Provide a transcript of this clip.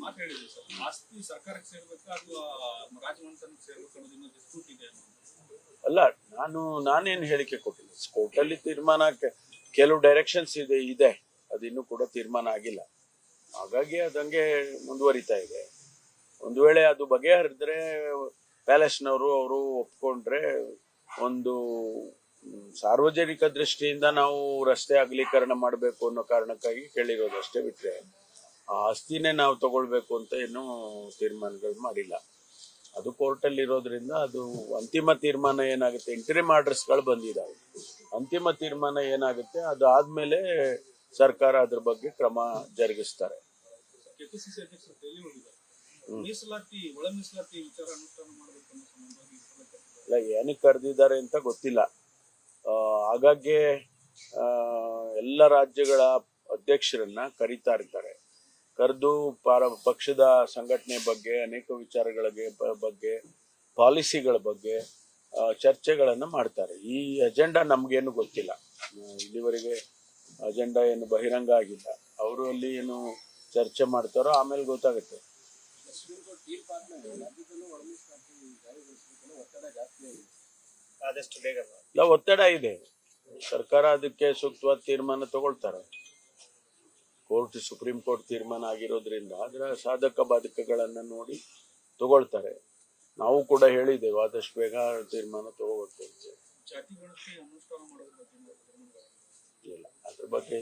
ಮಾತು ಹೇಳಿದ್ರಿ ಸರ್, ಆಸ್ತಿ ಸರ್ಕಾರಕ್ಕೆ ಸೇರ್ಬೇಕಾ ಅಥವಾ ರಾಜವಂಶಕ್ಕೆ ಸೇರ್ಬೇಕು ಅನ್ನೋದು ಇನ್ನೂ ಡಿಸ್ಪ್ಯೂಟ್ ಇದೆ. ಅಲ್ಲ, ನಾನೇನು ಹೇಳಿಕೆ ಕೊಟ್ಟಿಲ್ಲ. ಕೋರ್ಟಲ್ಲಿ ತೀರ್ಮಾನ ಕೆಲವು ಡೈರೆಕ್ಷನ್ಸ್ ಇದೆ ಅದಿನ್ನೂ ಕೂಡ ತೀರ್ಮಾನ ಆಗಿಲ್ಲ. ಹಾಗಾಗಿ ಅದಂಗೆ ಮುಂದುವರಿತಾ ಇದೆ. ಒಂದು ವೇಳೆ ಅದು ಬಗೆಹರಿದ್ರೆ ಪ್ಯಾಲೇಸ್ನವರು ಅವರು ಒಪ್ಕೊಂಡ್ರೆ ಒಂದು ಸಾರ್ವಜನಿಕ ದೃಷ್ಟಿಯಿಂದ ನಾವು ರಸ್ತೆ ಅಗಲೀಕರಣ ಮಾಡಬೇಕು ಅನ್ನೋ ಕಾರಣಕ್ಕಾಗಿ ಕೇಳಿರೋದು ಅಷ್ಟೇ, ಬಿಟ್ರೆ ಆ ಆಸ್ತಿನೇ ನಾವು ತಗೊಳ್ಬೇಕು ಅಂತ ಏನು ತೀರ್ಮಾನಗಳು ಮಾಡಿಲ್ಲ. ಅದು ಕೋರ್ಟಲ್ಲಿ ಇರೋದ್ರಿಂದ ಅದು ಅಂತಿಮ ತೀರ್ಮಾನ ಏನಾಗುತ್ತೆ, ಇಂಟರಿಮ್ ಆರ್ಡರ್ಸ್ಗಳು ಬಂದಿದ್ದಾವೆ. ಅಂತಿಮ ತೀರ್ಮಾನ ಏನಾಗುತ್ತೆ ಅದು ಆದ್ಮೇಲೆ ಸರ್ಕಾರ ಅದ್ರ ಬಗ್ಗೆ ಕ್ರಮ ಜರುಗಿಸ್ತಾರೆ. ಕೆಪಿಸಿಸಿ ಅಧ್ಯಕ್ಷರು ದೆಹಲಿ ಹೋಗಿದ್ದಾರೆ. ಮೀಸಲಾತಿ, ಒಳ ಮೀಸಲಾತಿ ವಿಚಾರ ಅನುಷ್ಠಾನ ಮಾಡಬೇಕು ಅನ್ನೋ ಸಂಬಂಧವಾಗಿ ಇಲ್ಲ, ಏನಕ್ಕೆ ಕರೆದಿದ್ದಾರೆ ಅಂತ ಗೊತ್ತಿಲ್ಲ. ಹಾಗಾಗಿ ಎಲ್ಲ ರಾಜ್ಯಗಳ ಅಧ್ಯಕ್ಷರನ್ನ ಕರೀತಾ ಇರ್ತಾರೆ. ಕರೆದು ಪಕ್ಷದ ಸಂಘಟನೆ ಬಗ್ಗೆ, ಅನೇಕ ವಿಚಾರಗಳ ಬಗ್ಗೆ, ಪಾಲಿಸಿಗಳ ಬಗ್ಗೆ ಚರ್ಚೆಗಳನ್ನು ಮಾಡ್ತಾರೆ. ಈ ಅಜೆಂಡಾ ನಮ್ಗೇನು ಗೊತ್ತಿಲ್ಲ. ಇಲ್ಲಿವರೆಗೆ ಅಜೆಂಡಾ ಏನು ಬಹಿರಂಗ ಆಗಿಲ್ಲ. ಅವರು ಅಲ್ಲಿ ಏನು ಚರ್ಚೆ ಮಾಡ್ತಾರೋ ಆಮೇಲೆ ಗೊತ್ತಾಗುತ್ತೆ. ಇಲ್ಲ, ಒತ್ತಡ ಇದೆ. ಸರ್ಕಾರ ಅದಕ್ಕೆ ಸೂಕ್ತವಾದ ತೀರ್ಮಾನ ತಗೊಳ್ತಾರೆ. ಸುಪ್ರೀಂ ಕೋರ್ಟ್ ತೀರ್ಮಾನ ಆಗಿರೋದ್ರಿಂದ ಅದರ ಸಾಧಕ ಬಾಧಕಗಳನ್ನ ನೋಡಿ ತಗೊಳ್ತಾರೆ. ನಾವು ಕೂಡ ಹೇಳಿದ್ದೇವೆ ಆದಷ್ಟು ಬೇಗ ತೀರ್ಮಾನ ತಗೋಬೇಕು ಅಂತ. ಜಾತಿ ಗಣತಿ ಅನುಷ್ಠಾನ ಮಾಡೋದ್ರ ಬಗ್ಗೆ ಇಲ್ಲ, ಅದ್ರ ಬಗ್ಗೆ